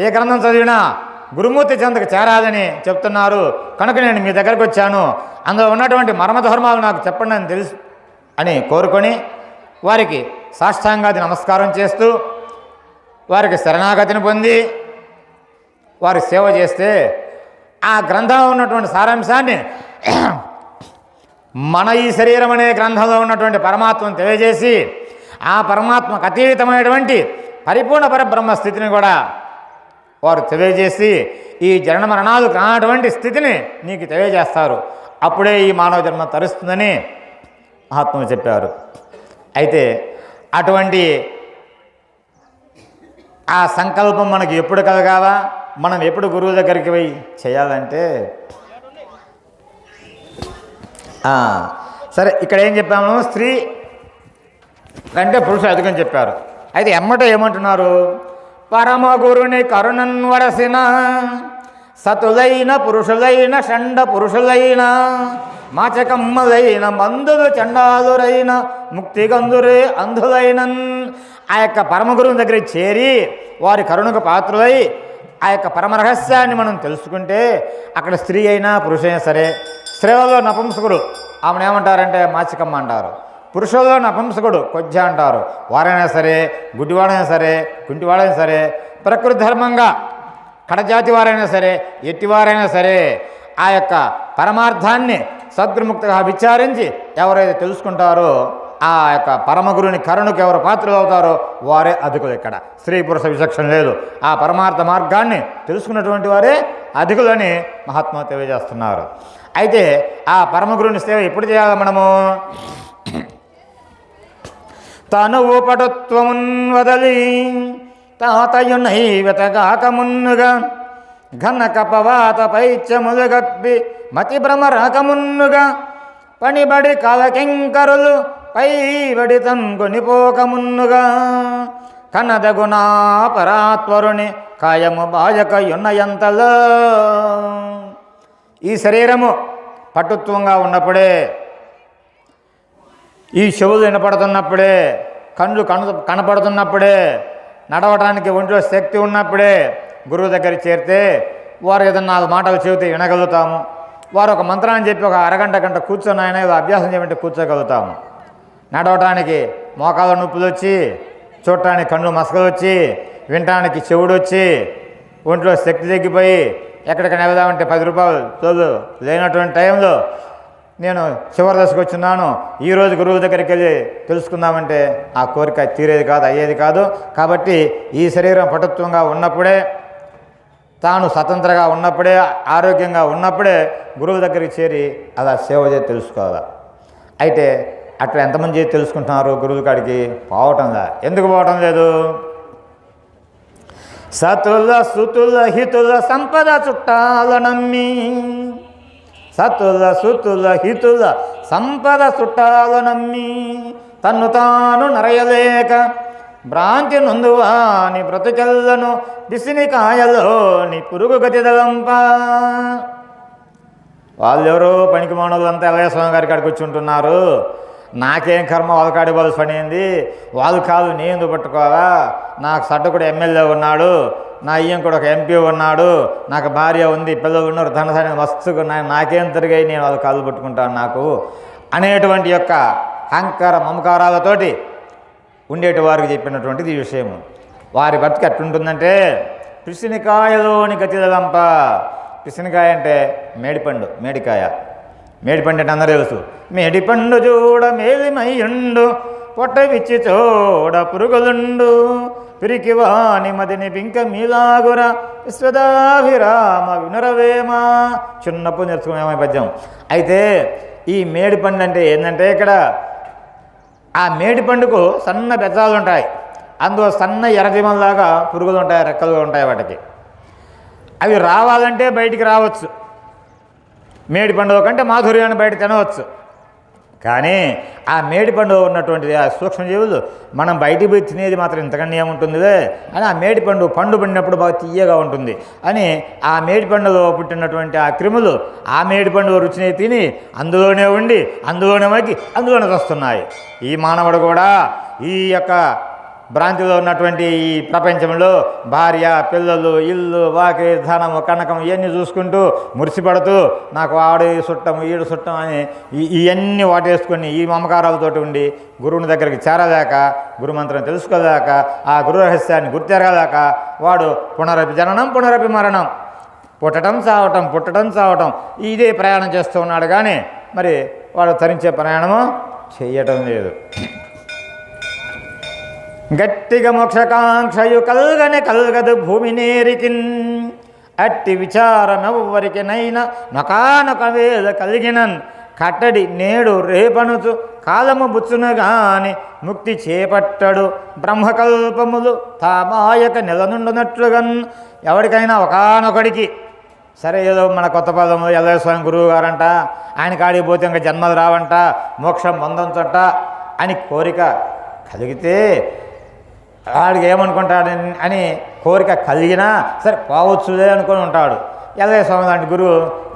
ఏ గ్రంథం చదివినా గురుమూర్తి చెంతకు చేరాలని చెప్తున్నారు కనుక నేను మీ దగ్గరకు వచ్చాను, అందులో ఉన్నటువంటి మర్మధర్మాలు నాకు చెప్పండి అని తెలుసు అని కోరుకొని వారికి సాష్టాంగాది నమస్కారం చేస్తూ వారికి శరణాగతిని పొంది వారి సేవ చేస్తే ఆ గ్రంథంలో ఉన్నటువంటి సారాంశాన్ని మన ఈ శరీరం అనే గ్రంథంలో ఉన్నటువంటి పరమాత్మను తెలియజేసి ఆ పరమాత్మకు అతీతమైనటువంటి పరిపూర్ణ పరబ్రహ్మ స్థితిని కూడా వారు తెలియజేసి ఈ జనన మరణాలు కానటువంటి స్థితిని నీకు తెలియజేస్తారు. అప్పుడే ఈ మానవ జన్మ తరుస్తుందని మహాత్ములు చెప్పారు. అయితే అటువంటి ఆ సంకల్పం మనకి ఎప్పుడు కలగాలా, మనం ఎప్పుడు గురువు దగ్గరికి పోయి చేయాలంటే సరే ఇక్కడ ఏం చెప్పాము, స్త్రీ కంటే పురుషులు అధికం చెప్పారు. అయితే ఎమ్మట ఏమంటున్నారు, పరమ గురుని కరుణన్ వరసిన సతులైన పురుషులైన షండ పురుషులైన మాచకమ్మలైన మందులు చండాలురైన ముక్తిగంధురే అంధులైనన్ ఆ యొక్క పరమగురువుని దగ్గర చేరి వారి కరుణకు పాత్రులై ఆ యొక్క పరమ రహస్యాన్ని మనం తెలుసుకుంటే అక్కడ స్త్రీ అయినా పురుషైనా సరే, స్త్రీలలో నపుంసకుడు ఆమెను ఏమంటారంటే మాచికమ్మ అంటారు, పురుషుల్లో నపుంసకుడు కొజ్జ అంటారు. వారైనా సరే, గుడ్డివాడైనా సరే, కుంటివాడైనా సరే, ప్రకృతి ధర్మంగా కడజాతి వారైనా సరే, ఎట్టివారైనా సరే ఆ యొక్క పరమార్థాన్ని సద్గురుముక్తిగా విచారించి ఎవరైతే తెలుసుకుంటారో ఆ యొక్క పరమగురుని కరుణకు ఎవరు పాత్రలు అవుతారో వారే అధికులు. ఇక్కడ స్త్రీ పురుష విచక్షణ లేదు, ఆ పరమార్థ మార్గాన్ని తెలుసుకున్నటువంటి వారే అధికులని మహాత్మా తెలియజేస్తున్నారు. అయితే ఆ పరమగురుని సేవ ఎప్పుడు చేయాలి మనము? తనువు పటుత్వమున్ వదలి తాతయునైవతగాక మున్నుగా ఘన కపవాత పైత్యములు గప్పి మతి భ్రమరాకమున్నుగా పనిబడి కలకింకరులు పైబడి కొనిపోకమున్నుగా కనదగునా పరాత్వరుని కాయము బాయకయున్నయంతలో. ఈ శరీరము పటుత్వంగా ఉన్నప్పుడే, ఈ చెవులు వినపడుతున్నప్పుడే, కళ్ళు కనపడుతున్నప్పుడే, నడవటానికి ఒంట్లో శక్తి ఉన్నప్పుడే గురువు దగ్గర చేరితే వారు ఏదన్నా 4 మాటలు చెబితే వినగలుగుతాము. వారు ఒక మంత్రాన్ని చెప్పి ఒక అరగంట గంట కూర్చొని ఆయన ఏదో అభ్యాసం చేయమంటే కూర్చోగలుగుతాము. నడవటానికి మోకాళ్ళ నొప్పులు వచ్చి, చూడటానికి కళ్ళు మసకలు వచ్చి, వినటానికి చెవుడు వచ్చి, ఒంట్లో శక్తి తగ్గిపోయి ఎక్కడికైనా వెళ్దామంటే 10 రూపాయలు తోలు లేనటువంటి టైంలో నేను చివరి దశకు వచ్చినాను, ఈరోజు గురువు దగ్గరికి వెళ్ళి తెలుసుకుందామంటే ఆ కోరిక తీరేది కాదు, అయ్యేది కాదు. కాబట్టి ఈ శరీరం పటుత్వంగా ఉన్నప్పుడే, తాను స్వతంత్రంగా ఉన్నప్పుడే, ఆరోగ్యంగా ఉన్నప్పుడే గురువు దగ్గరికి చేరి అలా సేవ చేసి తెలుసుకోవాలి. అయితే అట్లా ఎంతమంది చేసి తెలుసుకుంటున్నారు? గురువు కాడికి పోవటంలా. ఎందుకు పోవటం లేదు? సతుల సుతుల హితుల సంపద చుట్టాల నమ్మి, సతుల సుతుల హితుల సంపద చుట్టాల నమ్మి తన్ను తాను నరయలేక భ్రాంతి నొందువాని బ్రతుకెల్లను పిసినికాయలోని పురుగు గతిదలంప. వాళ్ళెవరో పనికి మానవులంతా ఎల్లయ్య స్వామి గారి కాడికి వచ్చి ఉంటున్నారు. నాకేం కర్మ, వాళ్ళ కాడి వాళ్ళు పని ఏంది? వాళ్ళు కాదు నేను పట్టుకోవాలా? నాకు సడ్డకుడు ఎమ్మెల్యే ఉన్నాడు, నా అయ్యం కూడా ఒక ఎంపీ ఉన్నాడు, నాకు భార్య ఉంది, పిల్లలు ఉన్నారు, ధనసాని మస్తుగా నాకేం తిరిగాయి, నేను వాళ్ళు కాళ్ళు పట్టుకుంటాను నాకు అనేటువంటి యొక్క అహంకార మమకారాలతోటి ఉండేటి వారికి చెప్పినటువంటిది ఈ విషయము. వారి బతికి ఎట్లుంటుందంటే పిసినికాయలోని గతిదంప. పిసినికాయ అంటే మేడిపండు, మేడికాయ. మేడిపండు అంటే అందరూ తెలుసు. మేడిపండు చూడ మేలిమయ్యుండు, పొట్ట విచ్చి చూడ పురుగులుండు, పిరికివాని మదిని పింక మీలాగుర విశ్వదాభిరామ వినురవేమ. చిన్నప్పుడు నేర్చుకునేమో పద్యం. అయితే ఈ మేడిపండు అంటే ఏంటంటే ఇక్కడ ఆ మేడిపండుకు సన్న బెజ్జాలు ఉంటాయి, అందులో సన్న ఎర్రజీమల్లాగా పురుగులు ఉంటాయి, రెక్కలు ఉంటాయి వాటికి. అవి రావాలంటే బయటికి రావచ్చు, మేడిపండు కంటే మాధుర్యాన్ని బయట తినవచ్చు. కానీ ఆ మేడిపండు ఉన్నటువంటి ఆ సూక్ష్మజీవులు మనం బయటికి పోయి తినేది మాత్రం ఇంతకన్నా ఏముంటుందిలే అని ఆ మేడిపండు పండు పండినప్పుడు బాగా తీయగా ఉంటుంది అని ఆ మేడిపండులో పుట్టినటువంటి ఆ క్రిములు ఆ మేడిపండు రుచిని తిని అందులోనే ఉండి అందులోనే మగ్గి అందులోనే వస్తున్నాయి. ఈ మానవుడు కూడా ఈ యొక్క భ్రాంతిలో ఉన్నటువంటి ఈ ప్రపంచంలో భార్య, పిల్లలు, ఇల్లు, వాకి, ధనము, కనకం ఇవన్నీ చూసుకుంటూ మురిసిపడుతూ నాకు ఆడు చుట్టం ఈడు చుట్టం అని ఇవన్నీ వాటేసుకొని ఈ మమకారాలతోటి ఉండి గురువుని దగ్గరికి చేరలేక, గురుమంత్రం తెలుసుకోలేక, ఆ గురు రహస్యాన్ని గుర్తెరగలేక వాడు పునరపి జననం పునరపి మరణం, పుట్టడం చావటం పుట్టడం చావటం ఇదే ప్రయాణం చేస్తూ ఉన్నాడు. కానీ మరి వాడు తరించే ప్రయాణము చెయ్యటం లేదు. గట్టిగా మోక్షకాంక్షయు కల్గదు భూమి నేరికిన్, అట్టి విచారమెవ్వరికినైనా నొకానొక వేళ కలిగినన్, కట్టడి నేడు రేపనుచు కాలము బుచ్చును గాని ముక్తి చేపట్టడు బ్రహ్మకల్పములు తామాయక నిలనుండునట్లుగన్. ఎవరికైనా ఒకానొకడికి సరే ఏదో మన కొత్త పదము ఎల్లయ్య స్వామి గురువు గారంట, ఆయన కాడికి పోతే ఇంకా జన్మలు రావంట, మోక్షం పొందంచట అని కోరిక కలిగితే వాడికి ఏమనుకుంటాడు అని కోరిక కలిగినా సరే పోవచ్చులే అనుకొని ఉంటాడు. ఎల్లయ్య స్వామి లాంటి గురువు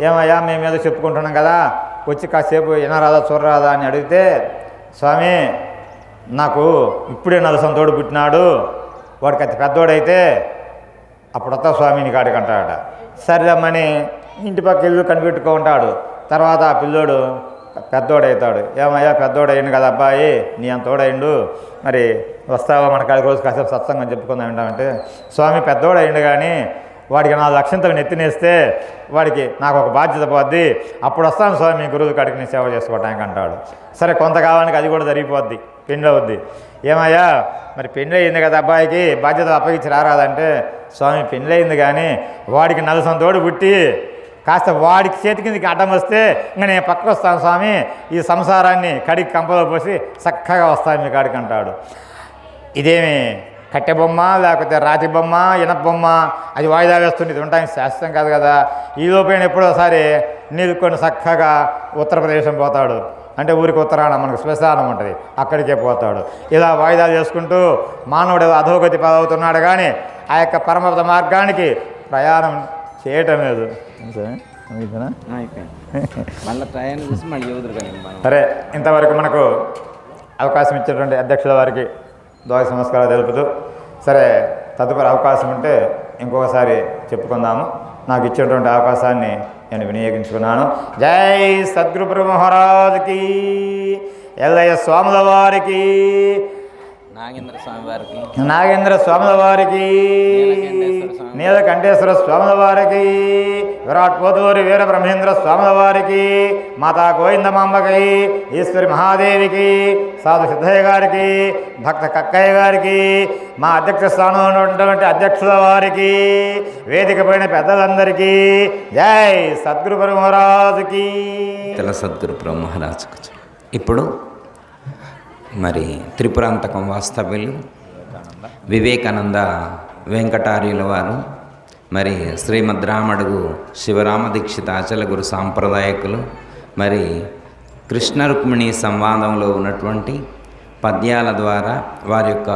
ఏమయ్యా మేము ఏదో చెప్పుకుంటున్నాం కదా, వచ్చి కాసేపు వినరాదా చూడరాదా అని అడిగితే, స్వామి నాకు ఇప్పుడే నలసంతోడు పుట్టినాడు, వాడికి అతి పెద్దోడైతే అప్పుడు వస్తా స్వామి నీ కాడికి అంటాడట. సరేమ్మని ఇంటి పక్క ఇల్లు కనిపెట్టుకో ఉంటాడు. తర్వాత ఆ పిల్లోడు పెద్దోడవుతాడు. ఏమయ్యా పెద్దోడయ్యిండు కదా అబ్బాయి, నీ అంతోడయిండు, మరి వస్తావా మన కాడికి రోజు కాసేపు సత్సంగం చెప్పుకుందాం ఏంటంటే, స్వామి పెద్దోడయిండు కానీ వాడికి 4 లక్షంతలు నెత్తినేస్తే వాడికి నాకు ఒక బాధ్యత పోద్ది, అప్పుడు వస్తాను స్వామి గురువు కాడికి నేను సేవ చేసుకోవటానికి అంటాడు. సరే కొంతకాలానికి అది కూడా జరిగిపోద్ది, పెళ్ళి అవుద్ది. ఏమయ్యా మరి పెళ్ళి అయింది కదా అబ్బాయికి, బాధ్యత అప్పగించి రారాదంటే, స్వామి పెళ్ళి అయింది కానీ వాడికి నలసంతోడు పుట్టి కాస్త వాడికి చేతి కిందకి అడ్డం వస్తే ఇంకా నేను పక్కకు వస్తాను స్వామి, ఈ సంసారాన్ని కడికి కంపలో పోసి చక్కగా వస్తాను మీ కాడికి అంటాడు. ఇదేమి కట్టె బొమ్మ లేకపోతే రాతి బొమ్మ, ఇనప బొమ్మ, అది వాయిదా వేస్తుంది, ఇది ఉండడానికి శాస్త్రం కాదు కదా. ఈ లోపైన ఎప్పుడోసారి నీళ్ళుకొని చక్కగా ఉత్తరప్రదేశం పోతాడు, అంటే ఊరికి ఉత్తరాన మనకు శ్మశానం ఉంటుంది, అక్కడికే పోతాడు. ఇలా వాయిదాలు చేసుకుంటూ మానవుడు అధోగతి పాలవుతున్నాడు కానీ ఆ యొక్క పరమపద మార్గానికి ప్రయాణం చేయటం లేదు. సరే, ఇంతవరకు మనకు అవకాశం ఇచ్చినటువంటి అధ్యక్షుల వారికి ద్వాదశ నమస్కారాలు తెలుపుతూ, సరే తదుపరి అవకాశం ఉంటే ఇంకొకసారి చెప్పుకుందాము. నాకు ఇచ్చినటువంటి అవకాశాన్ని నేను వినియోగించుకున్నాను. జై సద్గురు మహారాజుకి, ఎల్లయ్య స్వాముల వారికి, నాగేంద్ర స్వాముల వారికి, నీలకంఠేశ్వర స్వాముల వారికి, విరాట్ పోతూరి వీర బ్రహ్మేంద్ర స్వాముల వారికి, మాతా గోవిందమాంబకి, ఈశ్వరి మహాదేవికి, సాధు సిద్ధయ్య గారికి, భక్త కక్కయ్య గారికి, మా అధ్యక్ష స్థానంలో ఉన్నటువంటి అధ్యక్షుల వారికి, వేదిక పైన పెద్దలందరికీ జై సద్గురు మహారాజుకి. సద్గురు మహారాజుకు. ఇప్పుడు మరి త్రిపురాంతకం వాస్తవ్యులు వివేకానంద వెంకటార్యుల వారు, మరి శ్రీమద్ రామడుగు శివరామ దీక్షిత అచల గురు సాంప్రదాయకులు, మరి కృష్ణ రుక్మిణి సంవాదంలో ఉన్నటువంటి పద్యాల ద్వారా వారి యొక్క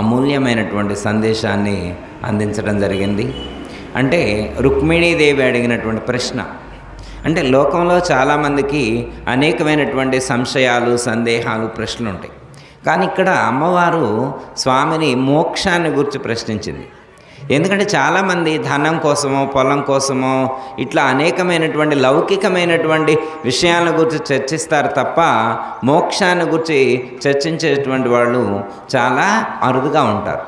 అమూల్యమైనటువంటి సందేశాన్ని అందించడం జరిగింది. అంటే రుక్మిణీదేవి అడిగినటువంటి ప్రశ్న, అంటే లోకంలో చాలామందికి అనేకమైనటువంటి సంశయాలు, సందేహాలు, ప్రశ్నలు ఉంటాయి. కానీ ఇక్కడ అమ్మవారు స్వామిని మోక్షాన్ని గురించి ప్రశ్నించింది. ఎందుకంటే చాలామంది ధనం కోసమో, పొలం కోసమో, ఇట్లా అనేకమైనటువంటి లౌకికమైనటువంటి విషయాల గురించి చర్చిస్తారు తప్ప మోక్షాన్ని గురించి చర్చించేటువంటి వాళ్ళు చాలా అరుదుగా ఉంటారు.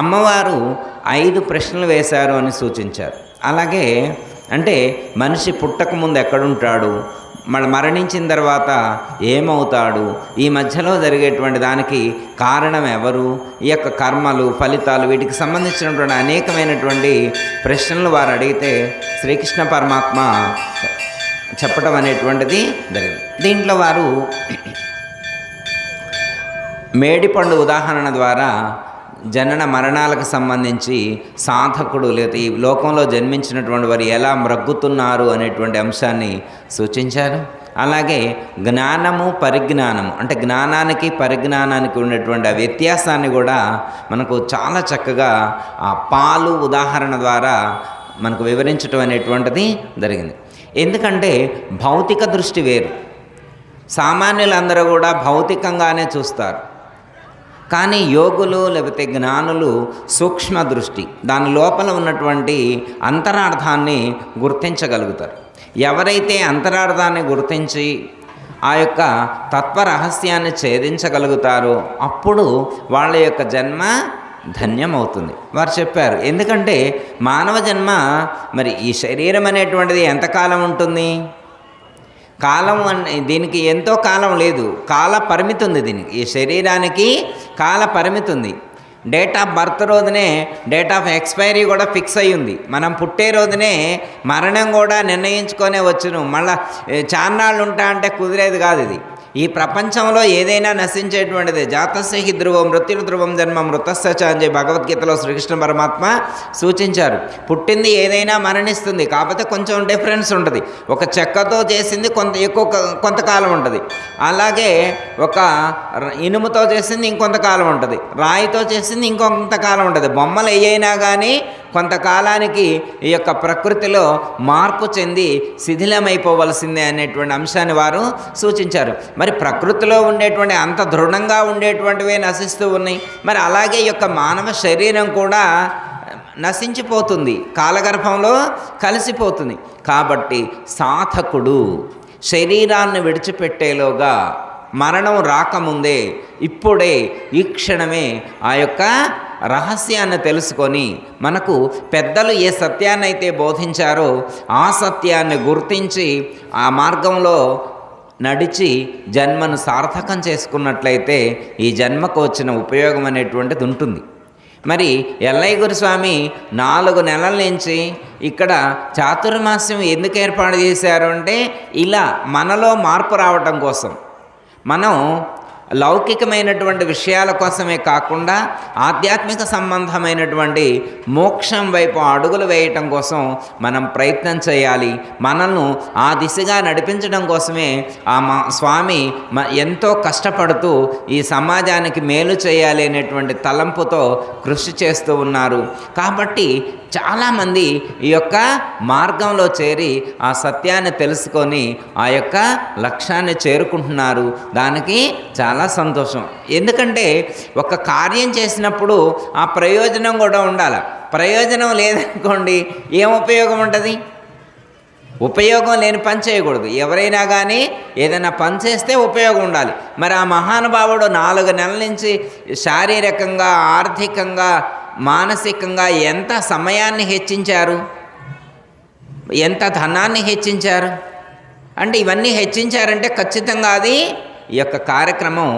అమ్మవారు 5 ప్రశ్నలు వేశారు అని సూచించారు. అలాగే అంటే మనిషి పుట్టక ముందు ఎక్కడుంటాడు, మరణించిన తర్వాత ఏమవుతాడు, ఈ మధ్యలో జరిగేటువంటి దానికి కారణం ఎవరు, ఈ యొక్క కర్మలు, ఫలితాలు, వీటికి సంబంధించినటువంటి అనేకమైనటువంటి ప్రశ్నలు వారు అడిగితే శ్రీకృష్ణ పరమాత్మ చెప్పడం అనేటువంటిది జరిగింది. దీంట్లో వారు మేడిపండు ఉదాహరణ ద్వారా జనన మరణాలకు సంబంధించి సాధకుడు లేదా ఈ లోకంలో జన్మించినటువంటి వారు ఎలా మ్రగ్గుతున్నారు అనేటువంటి అంశాన్ని సూచించారు. అలాగే జ్ఞానము, పరిజ్ఞానము, అంటే జ్ఞానానికి పరిజ్ఞానానికి ఉన్నటువంటి ఆ వ్యత్యాసాన్ని కూడా మనకు చాలా చక్కగా ఆ పాలు ఉదాహరణ ద్వారా మనకు వివరించడం అనేటువంటిది జరిగింది. ఎందుకంటే భౌతిక దృష్టి వేరు, సామాన్యులందరూ కూడా భౌతికంగానే చూస్తారు. కానీ యోగులు లేకపోతే జ్ఞానులు సూక్ష్మ దృష్టి, దాని లోపల ఉన్నటువంటి అంతరార్థాన్ని గుర్తించగలుగుతారు. ఎవరైతే అంతరార్థాన్ని గుర్తించి ఆ యొక్క తత్వరహస్యాన్ని ఛేదించగలుగుతారో అప్పుడు వాళ్ళ యొక్క జన్మ ధన్యమవుతుంది. వారు చెప్పారు, ఎందుకంటే మానవ జన్మ మరి ఈ శరీరం అనేటువంటిది ఎంతకాలం ఉంటుంది, కాలం దీనికి ఎంతో కాలం లేదు, కాల పరిమితి ఉంది. దీనికి ఈ శరీరానికి కాల పరిమితి ఉంది. డేట్ ఆఫ్ బర్త్ రోజునే డేట్ ఆఫ్ ఎక్స్పైరీ కూడా ఫిక్స్ అయ్యి ఉంది. మనం పుట్టే రోజునే మరణం కూడా నిర్ణయించుకొనే వచ్చును. మళ్ళీ చాన్నాళ్ళు ఉంటా అంటే కుదిరేది కాదు. ఇది ఈ ప్రపంచంలో ఏదైనా నశించేటువంటిదే. జాతస్య హి ధ్రువం మృత్యుర్ ధ్రువం జన్మ మృతస్య చ అని భగవద్గీతలో శ్రీకృష్ణ పరమాత్మ సూచించారు. పుట్టింది ఏదైనా మరణిస్తుంది, కాకపోతే కొంచెం డిఫరెన్స్ ఉంటుంది. ఒక చెక్కతో చేసింది కొంతకాలం ఉంటుంది, అలాగే ఒక ఇనుముతో చేసింది ఇంకొంతకాలం ఉంటుంది, రాయితో చేసింది ఇంకొంతకాలం ఉంటుంది. బొమ్మలు ఏవైనా కానీ కొంతకాలానికి ఈ యొక్క ప్రకృతిలో మార్పు చెంది శిథిలమైపోవలసిందే అనేటువంటి అంశాన్ని వారు సూచించారు. మరి ప్రకృతిలో ఉండేటువంటి అంత దృఢంగా ఉండేటువంటివే నశిస్తూ ఉన్నాయి. మరి అలాగే ఈ యొక్క మానవ శరీరం కూడా నశించిపోతుంది, కాలగర్భంలో కలిసిపోతుంది. కాబట్టి సాధకుడు శరీరాన్ని విడిచిపెట్టేలోగా, మరణం రాకముందే, ఇప్పుడే, ఈ క్షణమే ఆ యొక్క రహస్యాన్ని తెలుసుకొని మనకు పెద్దలు ఏ సత్యాన్ని అయితే బోధించారో ఆ సత్యాన్ని గుర్తించి ఆ మార్గంలో నడిచి జన్మను సార్థకం చేసుకున్నట్లయితే ఈ జన్మకు వచ్చిన ఉపయోగం అనేటువంటిది ఉంటుంది. మరి ఎల్లయ్య గురుస్వామి 4 నెలల నుంచి ఇక్కడ చాతుర్మాస్యం ఎందుకు ఏర్పాటు చేశారు అంటే ఇలా మనలో మార్పు రావటం కోసం. మనం లౌకికమైనటువంటి విషయాల కోసమే కాకుండా ఆధ్యాత్మిక సంబంధమైనటువంటి మోక్షం వైపు అడుగులు వేయటం కోసం మనం ప్రయత్నం చేయాలి. మనల్ని ఆ దిశగా నడిపించడం కోసమే స్వామి ఎంతో కష్టపడుతూ ఈ సమాజానికి మేలు చేయాలి అనేటువంటి తలంపుతో కృషి చేస్తూ ఉన్నారు. కాబట్టి చాలామంది ఈ యొక్క మార్గంలో చేరి ఆ సత్యాన్ని తెలుసుకొని ఆ యొక్క లక్ష్యాన్ని చేరుకుంటున్నారు. దానికి చాలా సంతోషం. ఎందుకంటే ఒక కార్యం చేసినప్పుడు ఆ ప్రయోజనం కూడా ఉండాలి. ప్రయోజనం లేదనుకోండి ఏం ఉపయోగం ఉంటుంది? ఉపయోగం లేని పని చేయకూడదు. ఎవరైనా కానీ ఏదైనా పని చేస్తే ఉపయోగం ఉండాలి. మరి ఆ మహానుభావుడు 4 నెలల నుంచి శారీరకంగా, ఆర్థికంగా, మానసికంగా ఎంత సమయాన్ని హెచ్చించారు, ఎంత ధనాన్ని హెచ్చించారు అంటే ఇవన్నీ హెచ్చించారంటే ఖచ్చితంగా అది ఈ యొక్క కార్యక్రమం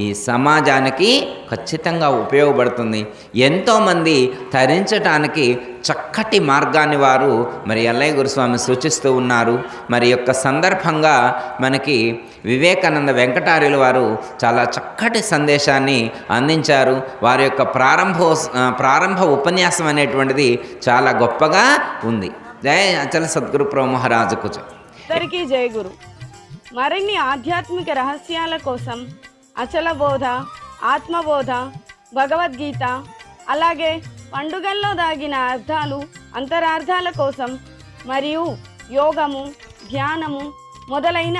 ఈ సమాజానికి ఖచ్చితంగా ఉపయోగపడుతుంది. ఎంతోమంది తరించటానికి చక్కటి మార్గాన్ని వారు మరి ఎల్లయ్య గురుస్వామి సూచిస్తూ ఉన్నారు. మరి యొక్క సందర్భంగా మనకి వివేకానంద వెంకటార్యులు వారు చాలా చక్కటి సందేశాన్ని అందించారు. వారి యొక్క ప్రారంభ ఉపన్యాసం అనేటువంటిది చాలా గొప్పగా ఉంది. జయ అచల సద్గురు ప్రభు మహారాజుకు అందరికీ జయ గురు. మరిన్ని ఆధ్యాత్మిక రహస్యాల కోసం అచల బోధ, ఆత్మబోధ, భగవద్గీత, అలాగే పండుగల్లో దాగిన అర్థాలు, అంతరార్థాల కోసం మరియు యోగము, ధ్యానము మొదలైన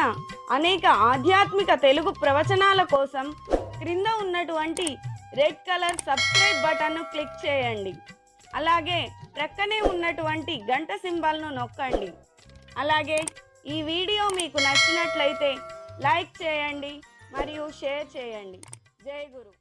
అనేక ఆధ్యాత్మిక తెలుగు ప్రవచనాల కోసం క్రింద ఉన్నటువంటి రెడ్ కలర్ సబ్స్క్రైబ్ బటన్ను క్లిక్ చేయండి. అలాగే ప్రక్కనే ఉన్నటువంటి గంట సింబల్ను నొక్కండి. అలాగే ఈ వీడియో మీకు నచ్చినట్లయితే లైక్ చేయండి మరియు షేర్ చేయండి. జై గురు.